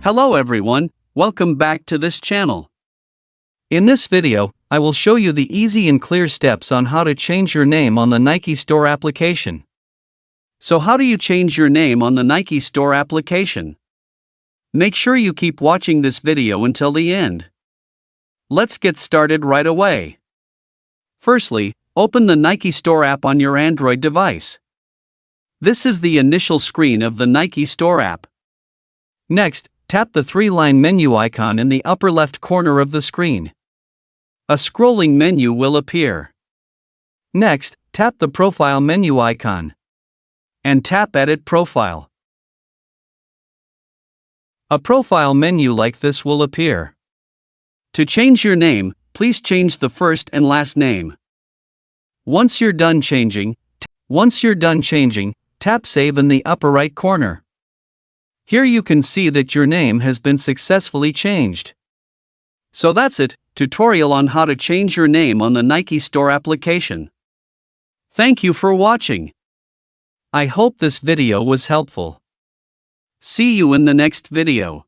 Hello everyone, welcome back to this channel. In this video, I will show you the easy and clear steps on how to change your name on the Nike Store application. So how do you change your name on the Nike Store application? Make sure you keep watching this video until the end. Let's get started right away. Firstly, open the Nike Store app on your Android device. This is the initial screen of the Nike Store app. Next, tap the three-line menu icon in the upper left corner of the screen. A scrolling menu will appear. Next, tap the profile menu icon. And tap Edit Profile. A profile menu like this will appear. To change your name, please change the first and last name. Once you're done changing, tap Save in the upper right corner. Here you can see that your name has been successfully changed. So that's it, tutorial on how to change your name on the Nike Store application. Thank you for watching. I hope this video was helpful. See you in the next video.